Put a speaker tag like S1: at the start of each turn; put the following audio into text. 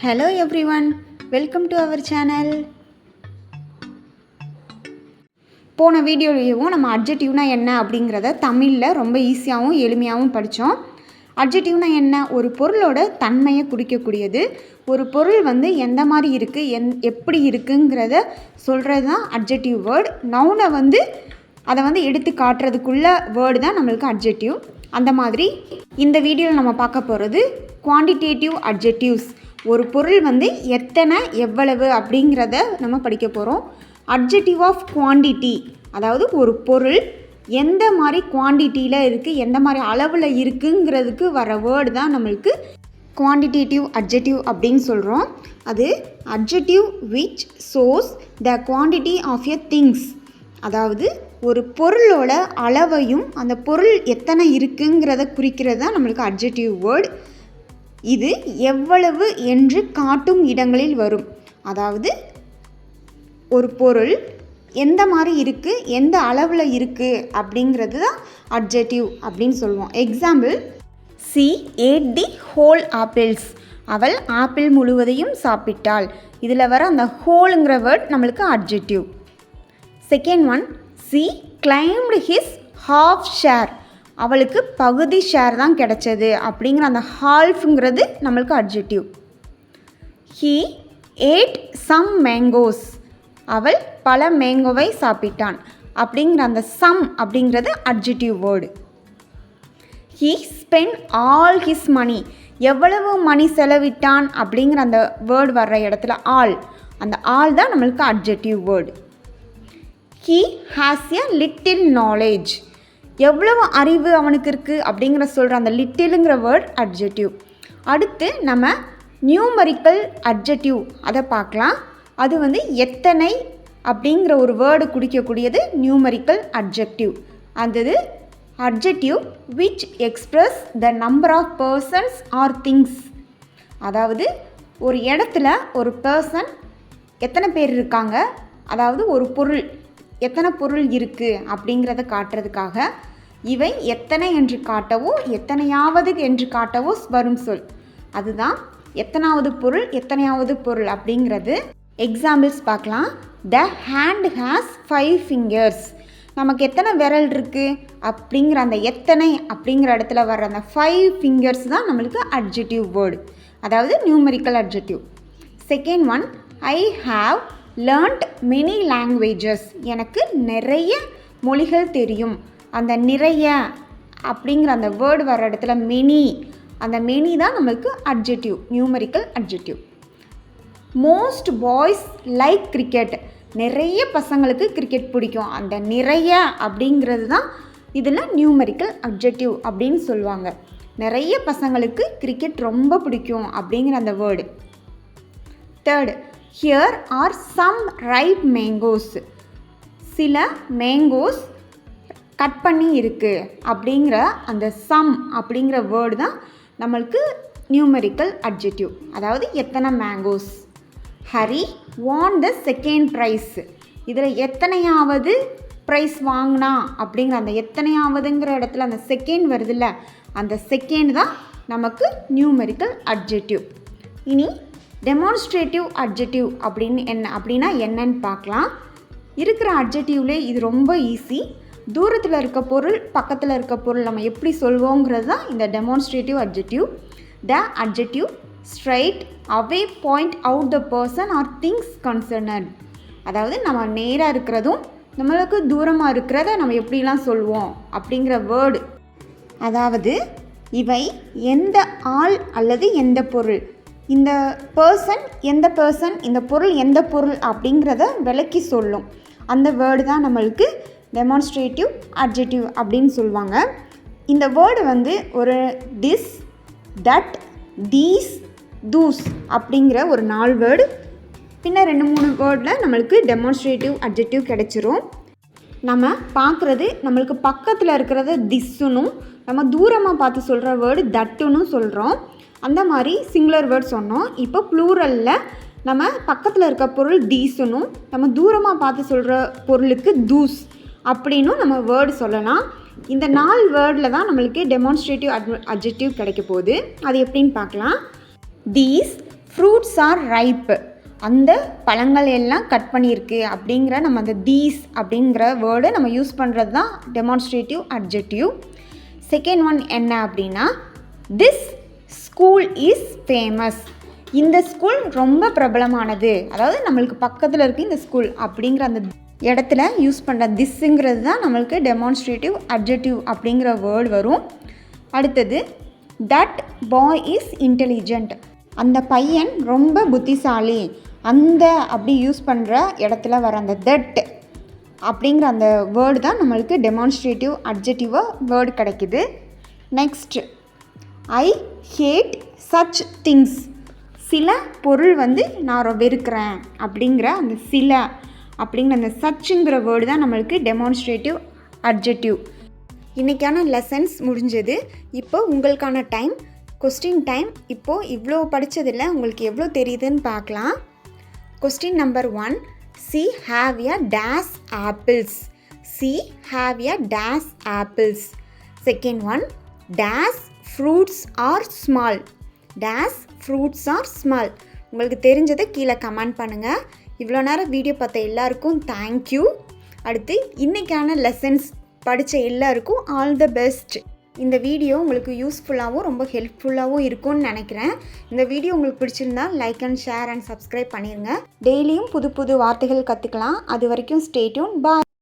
S1: Hello everyone, welcome to our channel. போன வீடியோலையும் நம்ம அட்ஜெக்டிவ்னா என்ன அப்படிங்கிறத தமிழில் ரொம்ப ஈஸியாகவும் எளிமையாகவும் படித்தோம். அட்ஜெக்டிவ்னா என்ன? ஒரு பொருளோட தன்மையை குறிக்கக்கூடியது. ஒரு பொருள் எந்த மாதிரி இருக்குது, எப்படி இருக்குங்கிறத சொல்கிறது தான் அட்ஜெக்டிவ் வேர்டு. நவுனை அதை எடுத்து காட்டுறதுக்குள்ள வேர்டு தான் நம்மளுக்கு அட்ஜெக்டிவ். அந்த மாதிரி இந்த வீடியோவில் நம்ம பார்க்க போகிறது குவான்டிடேட்டிவ் அட்ஜெக்டிவ்ஸ். ஒரு பொருள் எத்தனை, எவ்வளவு அப்படிங்கிறத நம்ம படிக்க போகிறோம். அட்ஜெக்டிவ் ஆஃப் குவான்டிட்டி, அதாவது ஒரு பொருள் எந்த மாதிரி குவான்டிட்டியில் இருக்குது, எந்த மாதிரி அளவில் இருக்குங்கிறதுக்கு வர வேர்டு தான் நம்மளுக்கு குவான்டிடேட்டிவ் அட்ஜெக்டிவ் அப்படின்னு சொல்கிறோம். அது adjective which shows the quantity of a things, அதாவது ஒரு பொருளோட அளவையும் அந்த பொருள் எத்தனை இருக்குங்கிறத குறிக்கிறது தான் நம்மளுக்கு அட்ஜெக்டிவ் வேர்டு. இது எவ்வளவு என்று காட்டும் இடங்களில் வரும். அதாவது ஒரு பொருள் எந்த மாதிரி இருக்குது, எந்த அளவில் இருக்குது அப்படிங்கிறது தான் அட்ஜெக்டிவ் அப்படின்னு சொல்லுவோம். Example, she ate the whole apples, அவள் ஆப்பிள் முழுவதையும் சாப்பிட்டாள். இதில் வர அந்த ஹோலுங்கிற வேர்ட் நம்மளுக்கு adjective. Second one, she claimed his half share, அவளுக்கு பகுதி ஷேர் தான் கிடைச்சது அப்படிங்கிற அந்த ஹால்ஃப்ங்கிறது நம்மளுக்கு adjective. He ate some mangoes, அவள் பல மேங்கோவை சாப்பிட்டான் அப்படிங்கிற அந்த சம் அப்படிங்கிறது adjective word. He spent all his money, எவ்வளவு மணி செலவிட்டான் அப்படிங்கிற அந்த வேர்டு வர்ற இடத்துல ஆல், அந்த ஆல் தான் நம்மளுக்கு adjective word. He has a little knowledge, எவ்வளவு அறிவு அவனுக்கு இருக்குது அப்படிங்கிற சொல்கிற அந்த லிட்டிலுங்கிற வேர்ட் அட்ஜெக்டிவ். அடுத்து நம்ம நியூமரிக்கல் அட்ஜெக்டிவ் அதை பார்க்கலாம். அது எத்தனை அப்படிங்கிற ஒரு வேர்டு குறிக்கக்கூடியது நியூமரிக்கல் அட்ஜெக்டிவ். அது adjective which express the number of persons or things, அதாவது ஒரு இடத்துல ஒரு பர்சன் எத்தனை பேர் இருக்காங்க, அதாவது ஒரு பொருள் எத்தனை பொருள் இருக்குது அப்படிங்கிறத காட்டுறதுக்காக இவை எத்தனை என்று காட்டவோ எத்தனையாவது என்று காட்டவோ வரும் சொல். அதுதான் எத்தனாவது பொருள், எத்தனையாவது பொருள் அப்படிங்கிறது. எக்ஸாம்பிள்ஸ் பார்க்கலாம். த ஹேண்ட் ஹேஸ் 5 ஃபிங்கர்ஸ், நமக்கு எத்தனை விரல் இருக்குது அப்படிங்கிற அந்த எத்தனை அப்படிங்கிற இடத்துல வர்ற அந்த 5 ஃபிங்கர்ஸ் தான் நம்மளுக்கு அட்ஜெக்டிவ் வேர்டு, அதாவது numerical adjective. Second one, I have learnt many languages, எனக்கு நிறைய மொழிகள் தெரியும். அந்த நிறைய அப்படிங்கிற அந்த வேர்டு வர இடத்துல மெனி, அந்த மெனி தான் நம்மளுக்கு adjective, numerical adjective. Most boys like cricket, நிறைய பசங்களுக்கு கிரிக்கெட் பிடிக்கும். அந்த நிறைய அப்படிங்கிறது தான் இதில் நியூமரிக்கல் அட்ஜெக்டிவ் அப்படின்னு சொல்லுவாங்க. நிறைய பசங்களுக்கு கிரிக்கெட் ரொம்ப பிடிக்கும் அப்படிங்கிற அந்த word. Third, here are some ripe mangoes, சில மேங்கோஸ் கட் பண்ணி இருக்குது அப்படிங்கிற அந்த சம் அப்படிங்கிற வேர்டு தான் நம்மளுக்கு நியூமரிக்கல் அட்ஜெக்டிவ், அதாவது எத்தனை mangoes. Hari won the second prize, இதில் எத்தனையாவது ப்ரைஸ் வாங்கினா அப்படிங்கிற அந்த எத்தனையாவதுங்கிற இடத்துல அந்த செகண்ட் வருதுல்ல, அந்த செகண்ட் தான் நமக்கு நியூமரிக்கல் அட்ஜெக்டிவ். இனி டெமான்ஸ்ட்ரேட்டிவ் அட்ஜெக்டிவ் அப்படின்னா என்னன்னு பார்க்கலாம். இருக்கிற அட்ஜெக்டிவ்லே இது ரொம்ப ஈஸி. தூரத்தில் இருக்க பொருள், பக்கத்தில் இருக்க பொருள் நம்ம எப்படி சொல்வோங்கிறது தான் இந்த demonstrative adjective. The adjective straight away point out the person or things concerned, அதாவது நம்ம நேராக இருக்கிறதும் நம்மளுக்கு தூரமாக இருக்கிறத நம்ம எப்படிலாம் சொல்வோம் அப்படிங்கிற வேர்டு. அதாவது இவை எந்த ஆள் அல்லது எந்த பொருள், இந்த பர்சன் எந்த பர்சன், இந்த பொருள் எந்த பொருள் அப்படிங்கிறத விளக்கி சொல்லும். அந்த வேர்டு தான் நம்மளுக்கு டெமான்ஸ்ட்ரேட்டிவ் அட்ஜெக்டிவ் அப்படின்னு சொல்லுவாங்க. இந்த வேர்டு ஒரு திஸ், தட், தீஸ், தூஸ் அப்படிங்கிற ஒரு 4 வேர்டு, பின்ன 2-3 வேர்டில் நம்மளுக்கு டெமான்ஸ்ட்ரேட்டிவ் அட்ஜெக்டிவ் கிடைச்சிரும். நம்ம பார்க்குறது நம்மளுக்கு பக்கத்தில் இருக்கிறத திஸ்ஸுனும், நம்ம தூரமாக பார்த்து சொல்கிற வேர்டு தட்டுன்னு சொல்கிறோம். அந்த மாதிரி சிங்குலர் வேர்ட் சொன்னோம். இப்போ ப்ளூரலில் நம்ம பக்கத்தில் இருக்க பொருள் தீஸுனும், நம்ம தூரமாக பார்த்து சொல்கிற பொருளுக்கு தூஸ் அப்படின்னும் நம்ம வேர்டு சொல்லலாம். இந்த 4 வேர்டில் தான் நம்மளுக்கு டெமான்ஸ்ட்ரேட்டிவ் அட்ஜெக்டிவ் கிடைக்க போகுது. அது எப்படின்னு பார்க்கலாம். தீஸ் ஃப்ரூட்ஸ் ஆர் ரைப், அந்த பழங்கள் எல்லாம் கட் பண்ணியிருக்கு அப்படிங்கிற நம்ம அந்த தீஸ் அப்படிங்கிற வேர்டை நம்ம யூஸ் பண்ணுறது தான் டெமான்ஸ்ட்ரேட்டிவ் அட்ஜெக்டிவ். செகண்ட் ஒன் என்ன அப்படின்னா திஸ் ஸ்கூல் இஸ் ஃபேமஸ், இந்த ஸ்கூல் ரொம்ப பிரபலமானது, அதாவது நம்மளுக்கு பக்கத்தில் இருக்குது இந்த ஸ்கூல் அப்படிங்கிற அந்த இடத்துல யூஸ் பண்ணுற திஸ்ஸுங்கிறது தான் நம்மளுக்கு டெமான்ஸ்ட்ரேட்டிவ் அட்ஜெக்டிவ் அப்படிங்கிற வேர்டு வரும். அடுத்தது தட் பாய் இஸ் இன்டெலிஜென்ட், அந்த பையன் ரொம்ப புத்திசாலி, அந்த அப்படி யூஸ் பண்ணுற இடத்துல வர அந்த தட் அப்படிங்கிற அந்த வேர்டு தான் நம்மளுக்கு டெமான்ஸ்ட்ரேட்டிவ் அட்ஜெக்டிவாக வேர்டு கிடைக்குது. Next I hate such things, சில பொருள் நான் வெறுக்கிறேன் அப்படிங்கிற அந்த சில அப்படிங்கிற அந்த சச்சுங்கிற வேர்டு தான் நம்மளுக்கு டெமான்ஸ்ட்ரேட்டிவ் அட்ஜெக்டிவ். இன்றைக்கான லெசன்ஸ் முடிஞ்சது. இப்போ உங்களுக்கான டைம், கொஸ்டின் டைம். இப்போது இவ்வளோ படித்ததில் உங்களுக்கு எவ்வளோ தெரியுதுன்னு பார்க்கலாம். Question number 1, she have a these apples, she have a these apples. Second one, these fruits are small, these fruits are small. உங்களுக்கு தெரிஞ்சதை கீழே கமெண்ட் பண்ணுங்கள். இவ்வளோ நேரம் வீடியோ பார்த்த எல்லாருக்கும் தேங்க்யூ. அடுத்து இன்றைக்கான லெசன்ஸ் படித்த எல்லாருக்கும் ஆல் த பெஸ்ட். இந்த வீடியோ உங்களுக்கு யூஸ்ஃபுல்லாகவும் ரொம்ப ஹெல்ப்ஃபுல்லாகவும் இருக்கும்னு நினைக்கிறேன். இந்த வீடியோ உங்களுக்கு பிடிச்சிருந்தா like and share and subscribe பண்ணிடுங்க. டெய்லியும் புது புது வார்த்தைகள் கற்றுக்கலாம். அது வரைக்கும் ஸ்டே டியூன். பாய்.